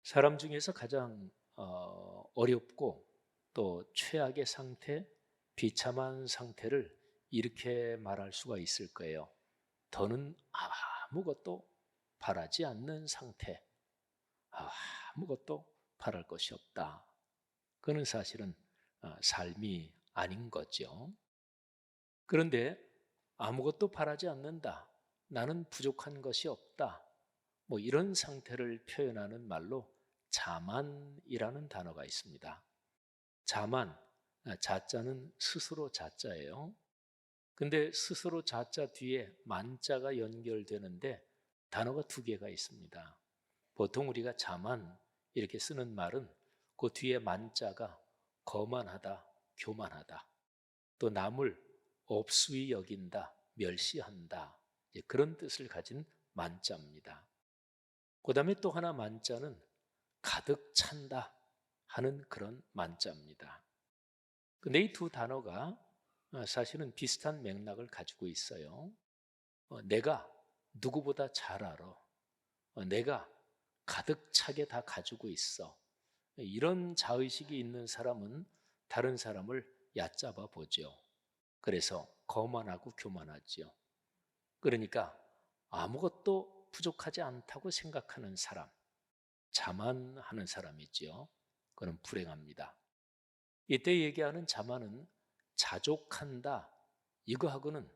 사람 중에서 가장 어렵고 또 최악의 상태, 비참한 상태를 이렇게 말할 수가 있을 거예요. 더는 아무것도 바라지 않는 상태, 아무것도 바랄 것이 없다. 그는 사실은 삶이 아닌 거죠. 그런데 아무것도 바라지 않는다. 나는 부족한 것이 없다. 뭐 이런 상태를 표현하는 말로 자만이라는 단어가 있습니다. 자만, 자자는 스스로 자자예요. 근데 스스로 자자 뒤에 만자가 연결되는데 단어가 두 개가 있습니다. 보통 우리가 자만 이렇게 쓰는 말은 그 뒤에 만자가 거만하다, 교만하다, 또 남을 업수히 여긴다, 멸시한다, 그런 뜻을 가진 만자입니다. 그 다음에 또 하나 만자는 가득 찬다 하는 그런 만자입니다. 근데 이 두 단어가 사실은 비슷한 맥락을 가지고 있어요. 내가 누구보다 잘 알아. 내가 가득 차게 다 가지고 있어. 이런 자의식이 있는 사람은 다른 사람을 얕잡아 보죠. 그래서 거만하고 교만하지요. 그러니까 아무것도 부족하지 않다고 생각하는 사람, 자만하는 사람이지요. 그는 불행합니다. 이때 얘기하는 자만은 자족한다. 이거하고는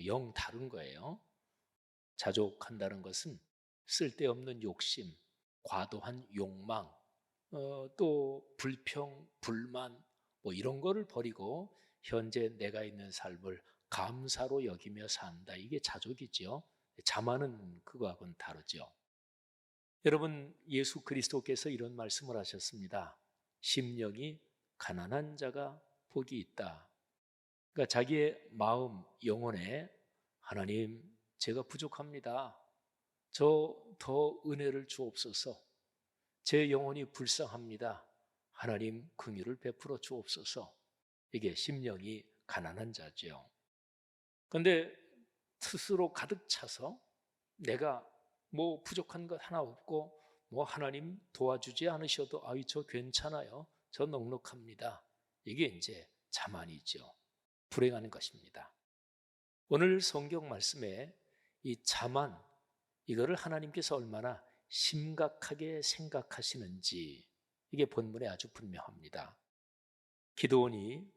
영 다른 거예요. 자족한다는 것은 쓸데없는 욕심, 과도한 욕망, 또 불평, 불만, 뭐 이런 거를 버리고 현재 내가 있는 삶을 감사로 여기며 산다. 이게 자족이지요. 자만은 그거하고는 다르죠. 여러분, 예수 그리스도께서 이런 말씀을 하셨습니다. 심령이 가난한 자가 복이 있다. 그러니까 자기의 마음, 영혼에 하나님, 제가 부족합니다. 저 더 은혜를 주옵소서. 제 영혼이 불쌍합니다. 하나님 긍휼을 베풀어 주옵소서. 이게 심령이 가난한 자죠. 그런데 스스로 가득 차서 내가 뭐 부족한 것 하나 없고 뭐 하나님 도와주지 않으셔도 아이 저 괜찮아요. 저 넉넉합니다. 이게 이제 자만이죠. 불행한 것입니다. 오늘 성경 말씀에 이 자만 이거를 하나님께서 얼마나 심각하게 생각하시는지 이게 본문에 아주 분명합니다. 기드온이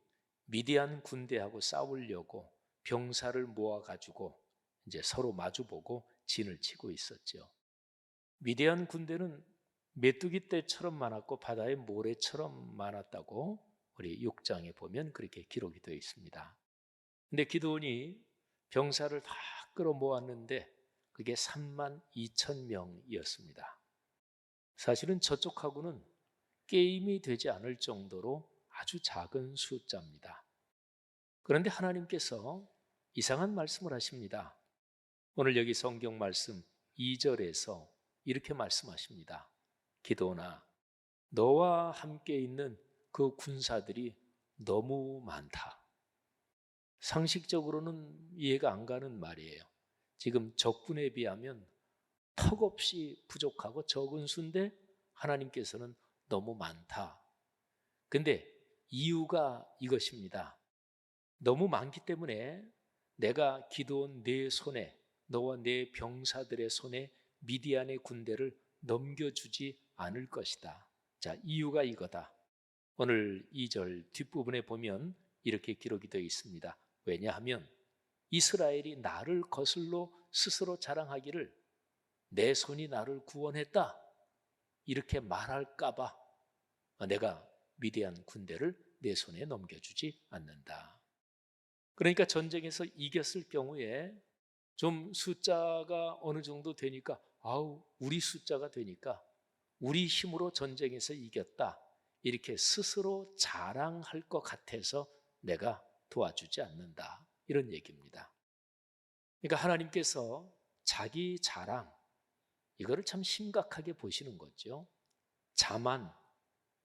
미디안 군대하고 싸우려고 병사를 모아가지고 이제 서로 마주보고 진을 치고 있었죠. 미디안 군대는 메뚜기 떼처럼 많았고 바다의 모래처럼 많았다고 우리 6장에 보면 그렇게 기록이 되어 있습니다. 근데 기드온이 병사를 다 끌어모았는데 그게 3만 2천 명이었습니다. 사실은 저쪽하고는 게임이 되지 않을 정도로 아주 작은 숫자입니다. 그런데 하나님께서 이상한 말씀을 하십니다. 오늘 여기 성경 말씀 2절에서 이렇게 말씀하십니다. 기도나 너와 함께 있는 그 군사들이 너무 많다. 상식적으로는 이해가 안 가는 말이에요. 지금 적군에 비하면 턱없이 부족하고 적은 수인데 하나님께서는 너무 많다. 근데 이유가 이것입니다. 너무 많기 때문에 내가 기도한 내 손에 너와 내 병사들의 손에 미디안의 군대를 넘겨주지 않을 것이다. 자, 이유가 이거다. 오늘 2절 뒷부분에 보면 이렇게 기록이 되어 있습니다. 왜냐하면 이스라엘이 나를 거슬러 스스로 자랑하기를 내 손이 나를 구원했다. 이렇게 말할까봐 내가 미디안 군대를 내 손에 넘겨주지 않는다. 그러니까 전쟁에서 이겼을 경우에 좀 숫자가 어느 정도 되니까 우리 숫자가 되니까 우리 힘으로 전쟁에서 이겼다. 이렇게 스스로 자랑할 것 같아서 내가 도와주지 않는다. 이런 얘기입니다. 그러니까 하나님께서 자기 자랑, 이거를 참 심각하게 보시는 거죠. 자만,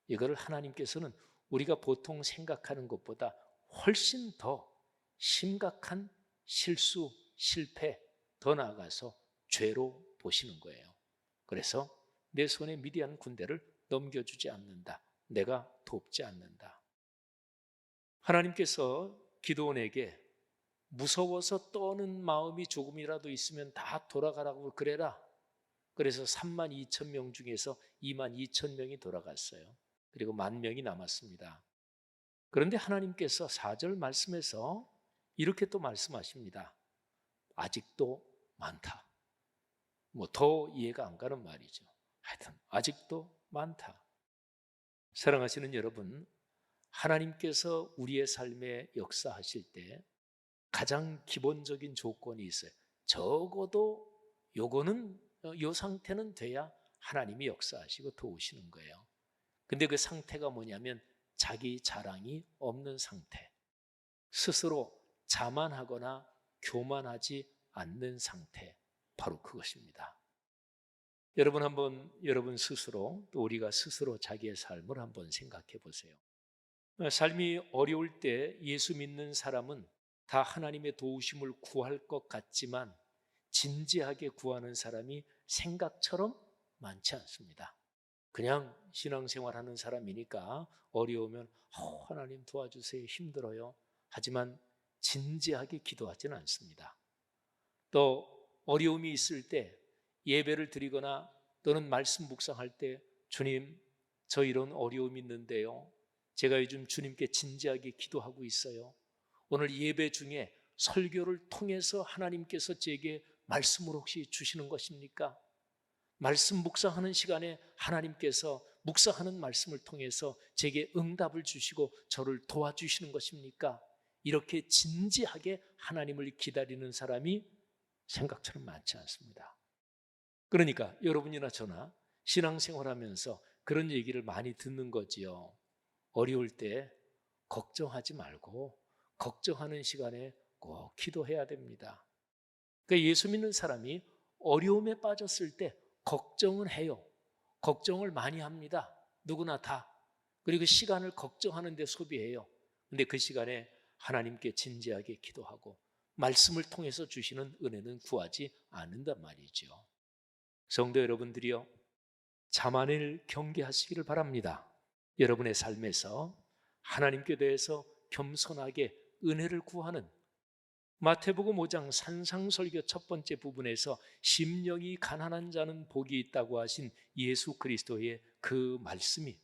이거를 하나님께서는 우리가 보통 생각하는 것보다 훨씬 더 심각한 실수, 실패, 더 나아가서 죄로 보시는 거예요. 그래서 내 손에 미디안 군대를 넘겨주지 않는다. 내가 돕지 않는다. 하나님께서 기드온에게 무서워서 떠는 마음이 조금이라도 있으면 다 돌아가라고 그래라. 그래서 3만 2천 명 중에서 2만 2천 명이 돌아갔어요. 그리고 1만 명이 남았습니다. 그런데 하나님께서 4절 말씀에서 이렇게 또 말씀하십니다. 아직도 많다. 뭐 더 이해가 안 가는 말이죠. 하여튼 아직도 많다. 사랑하시는 여러분, 하나님께서 우리의 삶에 역사하실 때 가장 기본적인 조건이 있어요. 적어도 요거는 요 상태는 돼야 하나님이 역사하시고 도우시는 거예요. 근데 그 상태가 뭐냐면 자기 자랑이 없는 상태. 스스로 자만하거나 교만하지 않는 상태. 바로 그것입니다. 여러분 한번 여러분 스스로 또 우리가 스스로 자기의 삶을 한번 생각해 보세요. 삶이 어려울 때 예수 믿는 사람은 다 하나님의 도우심을 구할 것 같지만 진지하게 구하는 사람이 생각처럼 많지 않습니다. 그냥 신앙생활하는 사람이니까 어려우면 하나님 도와주세요, 힘들어요. 하지만 진지하게 기도하지는 않습니다. 또 어려움이 있을 때 예배를 드리거나 또는 말씀 묵상할 때 주님, 저 이런 어려움이 있는데요. 제가 요즘 주님께 진지하게 기도하고 있어요. 오늘 예배 중에 설교를 통해서 하나님께서 제게 말씀을 혹시 주시는 것입니까? 말씀 묵상하는 시간에 하나님께서 묵상하는 말씀을 통해서 제게 응답을 주시고 저를 도와주시는 것입니까? 이렇게 진지하게 하나님을 기다리는 사람이 생각처럼 많지 않습니다. 그러니까 여러분이나 저나 신앙생활하면서 그런 얘기를 많이 듣는 거지요. 어려울 때 걱정하지 말고 걱정하는 시간에 꼭 기도해야 됩니다. 그러니까 예수 믿는 사람이 어려움에 빠졌을 때 걱정은 해요. 걱정을 많이 합니다. 누구나 다. 그리고 시간을 걱정하는 데 소비해요. 근데 그 시간에 하나님께 진지하게 기도하고 말씀을 통해서 주시는 은혜는 구하지 않는단 말이죠. 성도 여러분들이요, 자만을 경계하시기를 바랍니다. 여러분의 삶에서 하나님께 대해서 겸손하게 은혜를 구하는 마태복음 5장 산상설교 첫 번째 부분에서 심령이 가난한 자는 복이 있다고 하신 예수 그리스도의 그 말씀이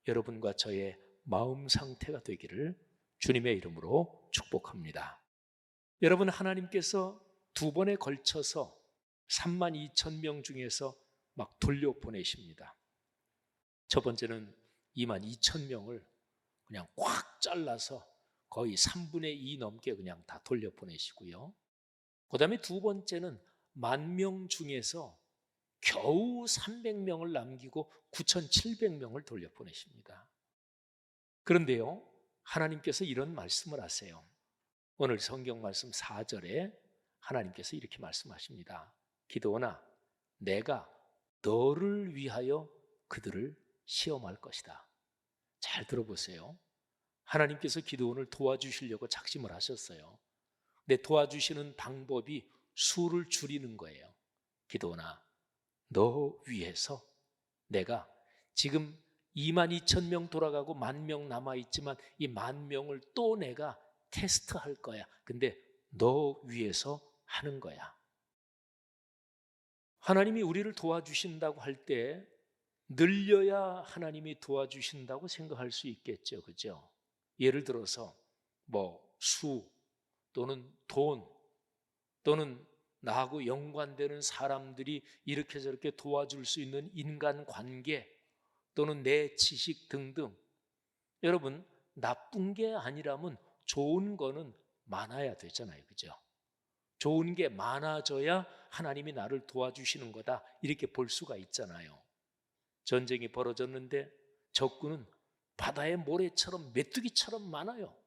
여러분과 저의 마음 상태가 되기를 주님의 이름으로 축복합니다. 여러분, 하나님께서 두 번에 걸쳐서 3만 2천 명 중에서 막 돌려보내십니다. 첫 번째는 2만 2천 명을 그냥 꽉 잘라서 거의 3분의 2 넘게 그냥 다 돌려보내시고요. 그 다음에 두 번째는 10,000명 중에서 겨우 300명을 남기고 9,700명을 돌려보내십니다. 그런데요, 하나님께서 이런 말씀을 하세요. 오늘 성경 말씀 4절에 하나님께서 이렇게 말씀하십니다. 기드온아, 내가 너를 위하여 그들을 시험할 것이다. 잘 들어보세요. 하나님께서 기드온을 도와주시려고 작심을 하셨어요. 근데 도와주시는 방법이 수를 줄이는 거예요. 기드온아, 너 위해서 내가 지금 2만 2천 명 돌아가고 10,000명 남아있지만 이 10,000명을 또 내가 테스트할 거야. 근데 너 위해서 하는 거야. 하나님이 우리를 도와주신다고 할 때 늘려야 하나님이 도와주신다고 생각할 수 있겠죠. 그죠? 예를 들어서 수 또는 돈 또는 나하고 연관되는 사람들이 이렇게 저렇게 도와줄 수 있는 인간관계 또는 내 지식 등등. 여러분, 나쁜 게 아니라면 좋은 거는 많아야 되잖아요. 그죠? 좋은 게 많아져야 하나님이 나를 도와주시는 거다, 이렇게 볼 수가 있잖아요. 전쟁이 벌어졌는데 적군은 바다의 모래처럼 메뚜기처럼 많아요.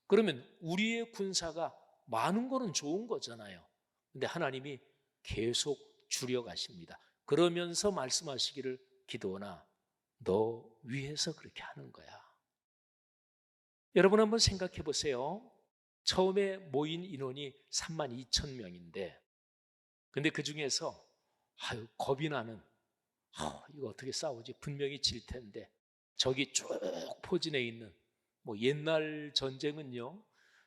그러면 우리의 군사가 많은 거는 좋은 거잖아요. 근데 하나님이 계속 줄여가십니다. 그러면서 말씀하시기를 기드온아, 너 위해서 그렇게 하는 거야. 여러분 한번 생각해 보세요. 처음에 모인 인원이 3만 2천 명인데 근데 그 중에서 겁이 나는 이거 어떻게 싸우지? 분명히 질 텐데. 저기 쭉 포진해 있는 뭐 옛날 전쟁은요,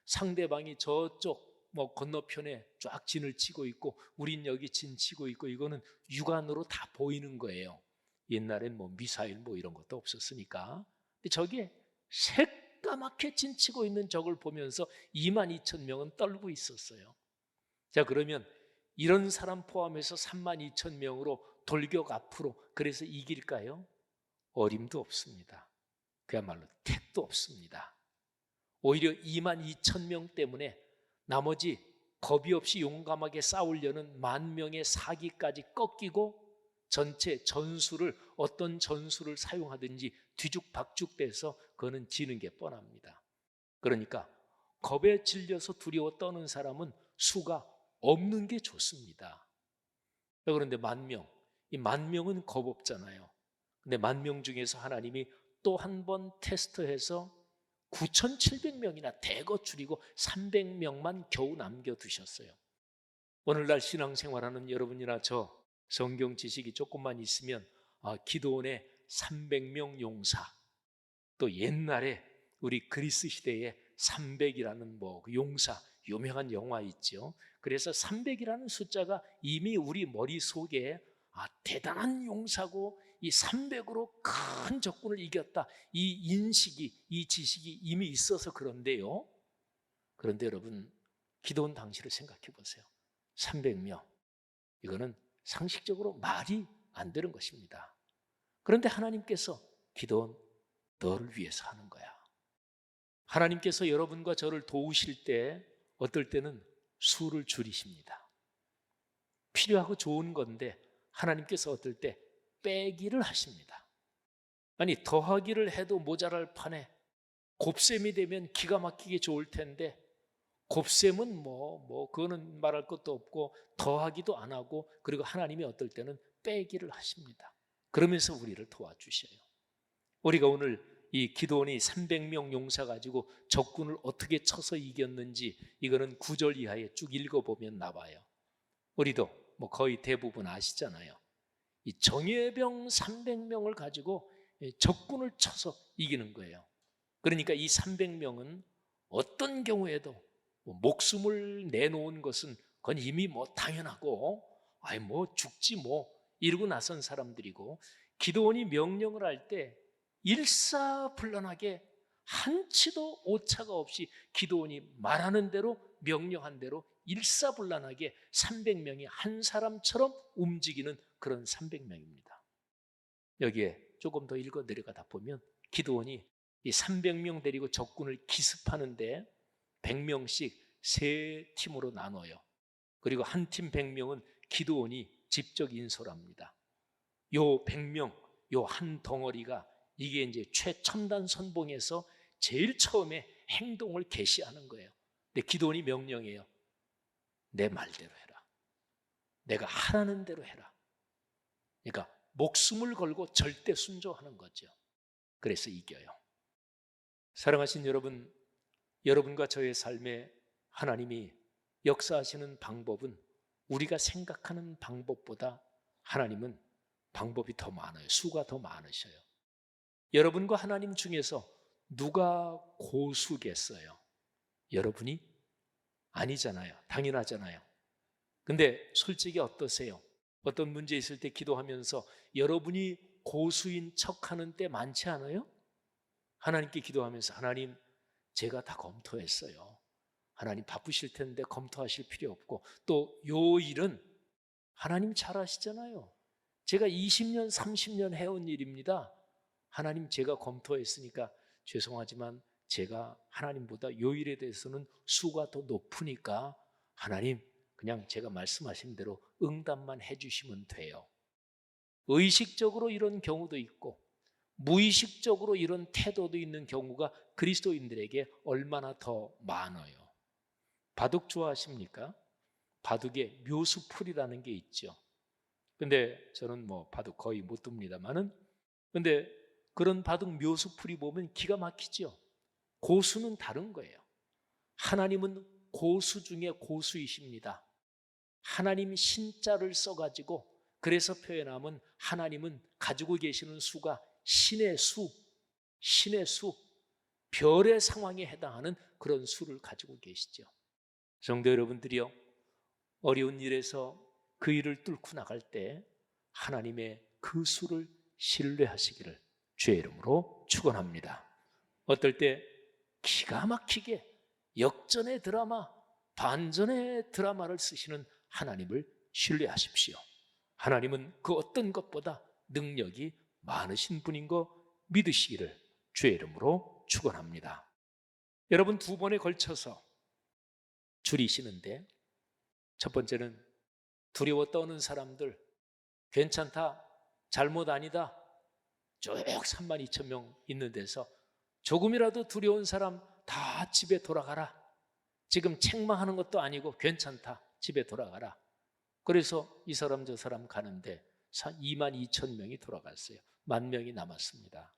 상대방이 저쪽 뭐 건너편에 쫙 진을 치고 있고 우린 여기 진 치고 있고, 이거는 육안으로 다 보이는 거예요. 옛날엔 뭐 미사일 뭐 이런 것도 없었으니까. 근데 저기에 새까맣게 진 치고 있는 적을 보면서 22,000명은 떨고 있었어요. 자, 그러면 이런 사람 포함해서 32,000명으로 돌격 앞으로 그래서 이길까요? 어림도 없습니다. 그야말로 택도 없습니다. 오히려 22,000명 때문에 나머지 겁이 없이 용감하게 싸우려는 10,000명의 사기까지 꺾이고 전체 전술을, 어떤 전술을 사용하든지 뒤죽박죽돼서 그거는 지는 게 뻔합니다. 그러니까 겁에 질려서 두려워 떠는 사람은 수가 없는 게 좋습니다. 그런데 10,000명, 이 10,000명은 겁 없잖아요. 근데 10,000명 중에서 하나님이 또 한 번 테스트해서 9,700명이나 대거 줄이고 300명만 겨우 남겨두셨어요. 오늘날 신앙생활하는 여러분이나 저 성경 지식이 조금만 있으면 기도원의 300명 용사, 또 옛날에 우리 그리스 시대에 300이라는 그 용사, 유명한 영화 있죠. 그래서 300이라는 숫자가 이미 우리 머릿속에 대단한 용사고 이 300으로 큰 적군을 이겼다, 이 인식이, 이 지식이 이미 있어서 그런데요. 그런데 여러분, 기도원 당시를 생각해 보세요. 300명, 이거는 상식적으로 말이 안 되는 것입니다. 그런데 하나님께서 기도원 너를 위해서 하는 거야. 하나님께서 여러분과 저를 도우실 때 어떨 때는 수를 줄이십니다. 필요하고 좋은 건데 하나님께서 어떨 때 빼기를 하십니다. 아니, 더하기를 해도 모자랄 판에 곱셈이 되면 기가 막히게 좋을 텐데 곱셈은 그거는 말할 것도 없고 더하기도 안 하고, 그리고 하나님이 어떨 때는 빼기를 하십니다. 그러면서 우리를 도와주셔요. 우리가 오늘 이 기도원이 300명 용사 가지고 적군을 어떻게 쳐서 이겼는지 이거는 9절 이하에 쭉 읽어보면 나와요. 우리도 거의 대부분 아시잖아요. 이 정예병 300명을 가지고 적군을 쳐서 이기는 거예요. 그러니까 이 300명은 어떤 경우에도 목숨을 내놓은 것은 그건 이미 당연하고 죽지 이러고 나선 사람들이고, 기도원이 명령을 할 때 일사불란하게 한치도 오차가 없이 기도원이 말하는 대로 명령한 대로 일사불란하게 300명이 한 사람처럼 움직이는 그런 300명입니다. 여기에 조금 더 읽어 내려가다 보면 기도원이 이 300명 데리고 적군을 기습하는데 100명씩 세 팀으로 나눠요. 그리고 한 팀 100명은 기도원이 직접 인솔합니다. 요 100명, 요 한 덩어리가 이게 이제 최첨단 선봉에서 제일 처음에 행동을 개시하는 거예요. 근데 기도원이 명령해요. 내 말대로 해라. 내가 하라는 대로 해라. 그러니까 목숨을 걸고 절대 순종하는 거죠. 그래서 이겨요. 사랑하신 여러분, 여러분과 저의 삶에 하나님이 역사하시는 방법은 우리가 생각하는 방법보다 하나님은 방법이 더 많아요. 수가 더 많으셔요. 여러분과 하나님 중에서 누가 고수겠어요? 여러분이? 아니잖아요. 당연하잖아요. 근데 솔직히 어떠세요? 어떤 문제 있을 때 기도하면서 여러분이 고수인 척하는 때 많지 않아요? 하나님께 기도하면서 하나님, 제가 다 검토했어요. 하나님 바쁘실 텐데 검토하실 필요 없고, 또 요 일은 하나님 잘 아시잖아요. 제가 20년, 30년 해온 일입니다. 하나님, 제가 검토했으니까 죄송하지만 제가 하나님보다 요 일에 대해서는 수가 더 높으니까 하나님, 그냥 제가 말씀하신 대로 응답만 해주시면 돼요. 의식적으로 이런 경우도 있고 무의식적으로 이런 태도도 있는 경우가 그리스도인들에게 얼마나 더 많아요. 바둑 좋아하십니까? 바둑에 묘수풀이라는 게 있죠. 근데 저는 바둑 거의 못 둡니다만은, 근데 그런 바둑 묘수풀이 보면 기가 막히죠. 고수는 다른 거예요. 하나님은 고수 중에 고수이십니다. 하나님 신자를 써가지고 그래서 표현하면 하나님은 가지고 계시는 수가 신의 수, 신의 수, 별의 상황에 해당하는 그런 수를 가지고 계시죠. 성도 여러분들이요, 어려운 일에서 그 일을 뚫고 나갈 때 하나님의 그 수를 신뢰하시기를 주의 이름으로 축원합니다. 어떨 때 기가 막히게 역전의 드라마, 반전의 드라마를 쓰시는 하나님을 신뢰하십시오. 하나님은 그 어떤 것보다 능력이 많으신 분인 거 믿으시기를 주의 이름으로 축원합니다. 여러분, 두 번에 걸쳐서 줄이시는데, 첫 번째는 두려워 떠는 사람들, 괜찮다, 잘못 아니다, 쭉 32,000명 있는 데서 조금이라도 두려운 사람 다 집에 돌아가라. 지금 책망하는 것도 아니고 괜찮다, 집에 돌아가라. 그래서 이 사람 저 사람 가는데 22,000명이 돌아갔어요. 10,000명이 남았습니다.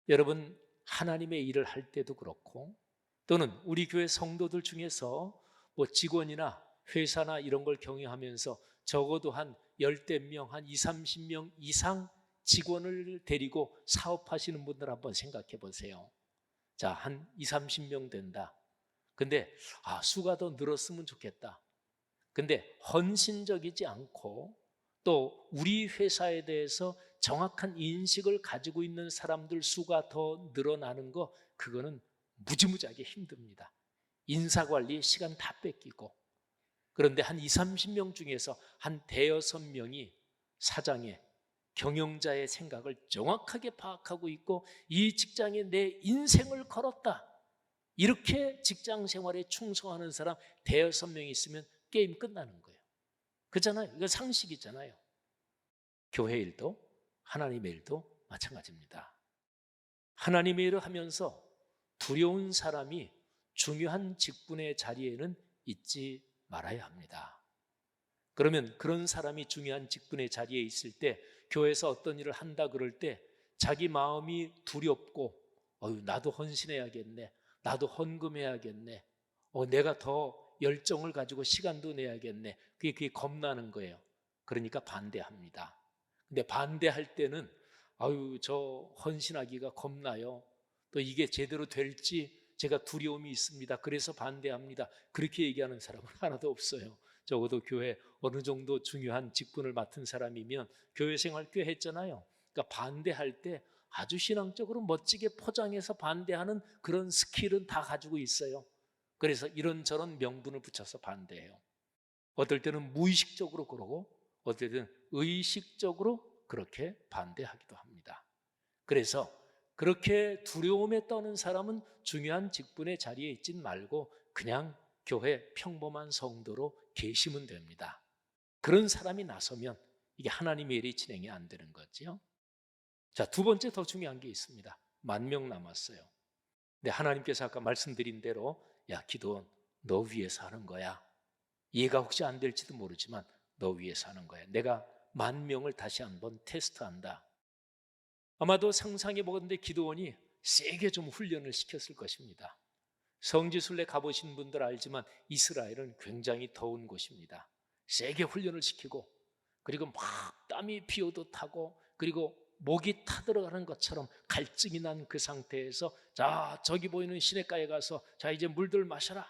여러분, 하나님의 일을 할 때도 그렇고, 또는 우리 교회 성도들 중에서 뭐 직원이나 회사나 이런 걸 경영하면서 적어도 한 10대 명, 한 20, 30명 이상 직원을 데리고 사업하시는 분들 한번 생각해 보세요. 자, 한 20, 30명 된다. 근데 수가 더 늘었으면 좋겠다. 근데 헌신적이지 않고 또 우리 회사에 대해서 정확한 인식을 가지고 있는 사람들 수가 더 늘어나는 거, 그거는 무지무지하게 힘듭니다. 인사관리에 시간 다 뺏기고. 그런데 한 20, 30명 중에서 한 대여섯 명이 사장의, 경영자의 생각을 정확하게 파악하고 있고 이 직장에 내 인생을 걸었다, 이렇게 직장 생활에 충성하는 사람 대여섯 명이 있으면 게임 끝나는 거예요. 그잖아요. 이거 상식이잖아요. 교회 일도 하나님의 일도 마찬가지입니다. 하나님의 일을 하면서 두려운 사람이 중요한 직분의 자리에는 있지 말아야 합니다. 그러면 그런 사람이 중요한 직분의 자리에 있을 때, 교회에서 어떤 일을 한다 그럴 때 자기 마음이 두렵고 나도 헌신해야겠네, 나도 헌금해야겠네, 내가 더 열정을 가지고 시간도 내야겠네, 그게 겁나는 거예요. 그러니까 반대합니다. 근데 반대할 때는 저 헌신하기가 겁나요, 또 이게 제대로 될지 제가 두려움이 있습니다, 그래서 반대합니다, 그렇게 얘기하는 사람은 하나도 없어요. 적어도 교회 어느 정도 중요한 직분을 맡은 사람이면 교회 생활 꽤 했잖아요. 그러니까 반대할 때 아주 신앙적으로 멋지게 포장해서 반대하는 그런 스킬은 다 가지고 있어요. 그래서 이런저런 명분을 붙여서 반대해요. 어떨 때는 무의식적으로 그러고 어떨 때는 의식적으로 그렇게 반대하기도 합니다. 그래서 그렇게 두려움에 떠는 사람은 중요한 직분의 자리에 있진 말고 그냥 교회 평범한 성도로 계시면 됩니다. 그런 사람이 나서면 이게 하나님의 일이 진행이 안 되는 거죠. 자, 두 번째 더 중요한 게 있습니다. 10,000명 남았어요. 근데 하나님께서 아까 말씀드린 대로, 야 기도원, 너 위해서 하는 거야. 이해가 혹시 안 될지도 모르지만 너 위해서 하는 거야. 내가 10,000명을 다시 한번 테스트한다. 아마도 상상해 보건대 기도원이 세게 좀 훈련을 시켰을 것입니다. 성지순례 가보신 분들 알지만 이스라엘은 굉장히 더운 곳입니다. 세게 훈련을 시키고, 그리고 막 땀이 피어도 타고, 그리고 목이 타들어가는 것처럼 갈증이 난 그 상태에서, 자 저기 보이는 시냇가에 가서 자 이제 물들 마셔라.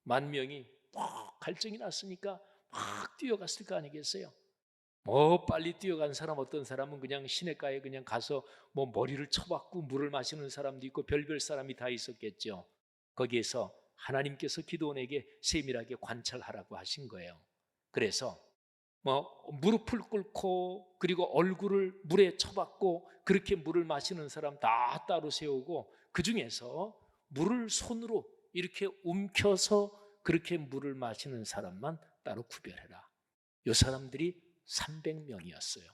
10,000명이 막 갈증이 났으니까 막 뛰어갔을 거 아니겠어요? 빨리 뛰어간 사람, 어떤 사람은 그냥 시냇가에 그냥 가서 머리를 쳐박고 물을 마시는 사람도 있고 별별 사람이 다 있었겠죠. 거기에서 하나님께서 기도원에게 세밀하게 관찰하라고 하신 거예요. 그래서 무릎을 꿇고 그리고 얼굴을 물에 쳐박고 그렇게 물을 마시는 사람 다 따로 세우고, 그 중에서 물을 손으로 이렇게 움켜서 그렇게 물을 마시는 사람만 따로 구별해라. 이 사람들이 300명이었어요.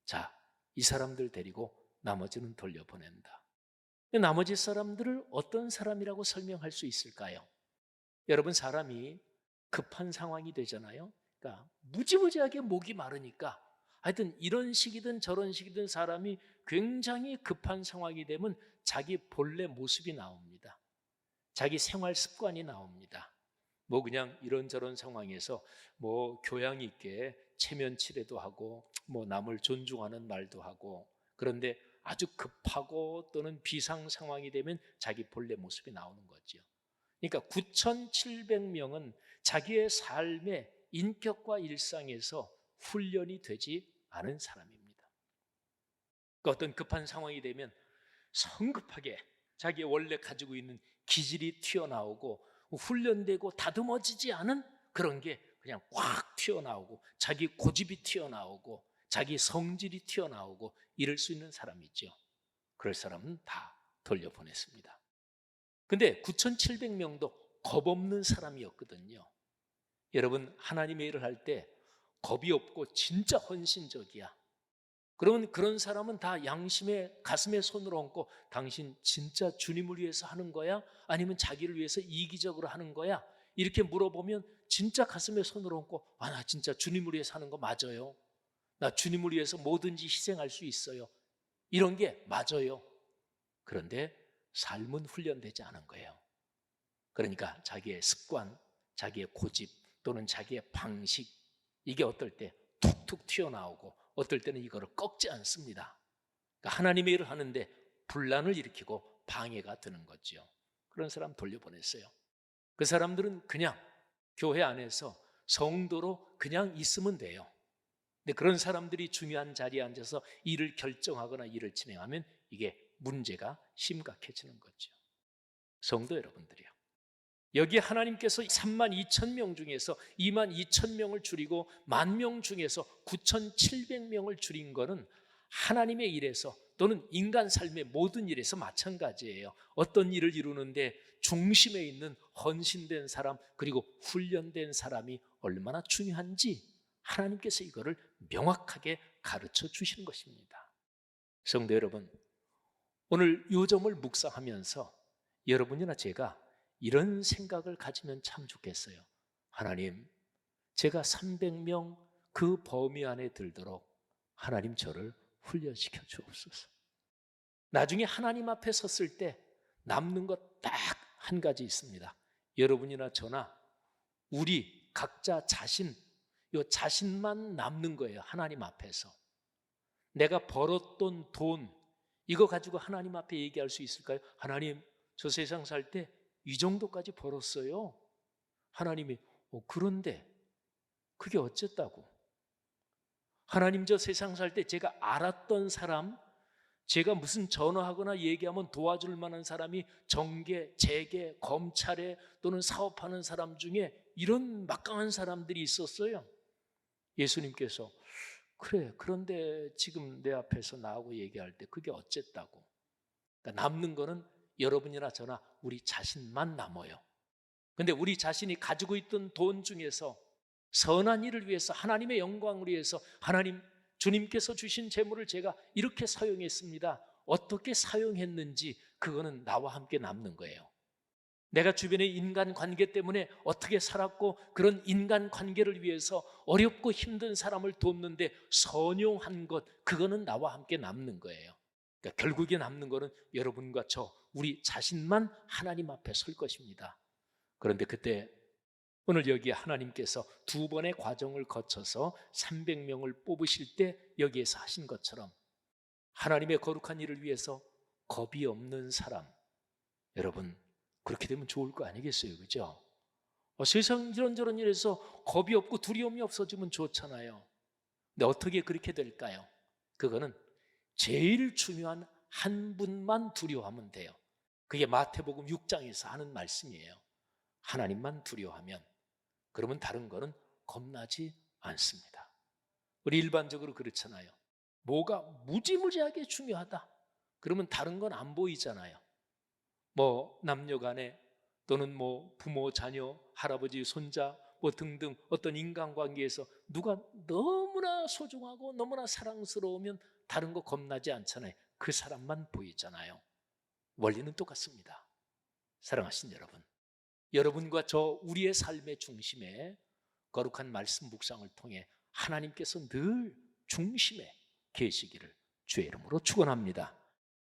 자, 이 사람들 데리고 나머지는 돌려보낸다. 나머지 사람들을 어떤 사람이라고 설명할 수 있을까요? 여러분, 사람이 급한 상황이 되잖아요. 그러니까 무지무지하게 목이 마르니까, 하여튼 이런 식이든 저런 식이든 사람이 굉장히 급한 상황이 되면 자기 본래 모습이 나옵니다. 자기 생활 습관이 나옵니다. 그냥 이런저런 상황에서 교양 있게 체면치레도 하고 뭐 남을 존중하는 말도 하고, 그런데 아주 급하고 또는 비상 상황이 되면 자기 본래 모습이 나오는 거죠. 그러니까 9,700명은 자기의 삶의 인격과 일상에서 훈련이 되지 않은 사람입니다. 그러니까 어떤 급한 상황이 되면 성급하게 자기 원래 가지고 있는 기질이 튀어나오고, 훈련되고 다듬어지지 않은 그런 게 그냥 확 튀어나오고, 자기 고집이 튀어나오고 자기 성질이 튀어나오고 이럴 수 있는 사람이죠. 그럴 사람은 다 돌려보냈습니다. 근데 9,700명도 겁없는 사람이었거든요. 여러분, 하나님의 일을 할 때 겁이 없고 진짜 헌신적이야. 그러면 그런 사람은 다 양심에 가슴에 손을 얹고, 당신 진짜 주님을 위해서 하는 거야? 아니면 자기를 위해서 이기적으로 하는 거야? 이렇게 물어보면 진짜 가슴에 손을 얹고, 나 진짜 주님을 위해서 하는 거 맞아요. 나 주님을 위해서 뭐든지 희생할 수 있어요. 이런 게 맞아요. 그런데 삶은 훈련되지 않은 거예요. 그러니까 자기의 습관, 자기의 고집 또는 자기의 방식, 이게 어떨 때 툭툭 튀어나오고 어떨 때는 이거를 꺾지 않습니다. 그러니까 하나님의 일을 하는데 분란을 일으키고 방해가 되는 거죠. 그런 사람 돌려보냈어요. 그 사람들은 그냥 교회 안에서 성도로 그냥 있으면 돼요. 근데 그런 사람들이 중요한 자리에 앉아서 일을 결정하거나 일을 진행하면 이게 문제가 심각해지는 거죠. 성도 여러분들이요, 여기 하나님께서 32,000명 중에서 22,000명을 줄이고 10,000명 중에서 9,700명을 줄인 거는 하나님의 일에서 또는 인간 삶의 모든 일에서 마찬가지예요. 어떤 일을 이루는데 중심에 있는 헌신된 사람, 그리고 훈련된 사람이 얼마나 중요한지 하나님께서 이거를 명확하게 가르쳐 주시는 것입니다. 성도 여러분, 오늘 이 점을 묵상하면서 여러분이나 제가 이런 생각을 가지면 참 좋겠어요. 하나님, 제가 300명 그 범위 안에 들도록 하나님 저를 훈련시켜 주옵소서. 나중에 하나님 앞에 섰을 때 남는 것 딱 한 가지 있습니다. 여러분이나 저나 우리 각자 자신, 요 자신만 남는 거예요. 하나님 앞에서. 내가 벌었던 돈, 이거 가지고 하나님 앞에 얘기할 수 있을까요? 하나님, 저 세상 살 때 이 정도까지 벌었어요. 하나님이 그런데 그게 어쨌다고? 하나님, 저 세상 살 때 제가 알았던 사람, 제가 무슨 전화하거나 얘기하면 도와줄 만한 사람이 정계, 재계, 검찰에 또는 사업하는 사람 중에 이런 막강한 사람들이 있었어요. 예수님께서 그래, 그런데 지금 내 앞에서 나하고 얘기할 때 그게 어쨌다고? 그러니까 남는 거는 여러분이나 저나 우리 자신만 남아요. 근데 우리 자신이 가지고 있던 돈 중에서 선한 일을 위해서, 하나님의 영광을 위해서, 하나님, 주님께서 주신 재물을 제가 이렇게 사용했습니다. 어떻게 사용했는지 그거는 나와 함께 남는 거예요. 내가 주변의 인간관계 때문에 어떻게 살았고, 그런 인간관계를 위해서 어렵고 힘든 사람을 돕는데 선용한 것, 그거는 나와 함께 남는 거예요. 그러니까 결국에 남는 거는 여러분과 저, 우리 자신만 하나님 앞에 설 것입니다. 그런데 그때 오늘 여기 하나님께서 두 번의 과정을 거쳐서 300명을 뽑으실 때 여기에서 하신 것처럼 하나님의 거룩한 일을 위해서 겁이 없는 사람, 여러분 그렇게 되면 좋을 거 아니겠어요, 그죠? 세상 이런저런 일에서 겁이 없고 두려움이 없어지면 좋잖아요. 근데 어떻게 그렇게 될까요? 그거는 제일 중요한 한 분만 두려워하면 돼요. 그게 마태복음 6장에서 하는 말씀이에요. 하나님만 두려워하면, 그러면 다른 거는 겁나지 않습니다. 우리 일반적으로 그렇잖아요. 뭐가 무지무지하게 중요하다, 그러면 다른 건 안 보이잖아요. 뭐 남녀간에 또는 뭐 부모, 자녀, 할아버지, 손자 뭐 등등 어떤 인간관계에서 누가 너무나 소중하고 너무나 사랑스러우면 다른 거 겁나지 않잖아요. 그 사람만 보이잖아요. 원리는 똑같습니다. 사랑하신 여러분, 여러분과 저 우리의 삶의 중심에 거룩한 말씀 묵상을 통해 하나님께서 늘 중심에 계시기를 주의 이름으로 축원합니다.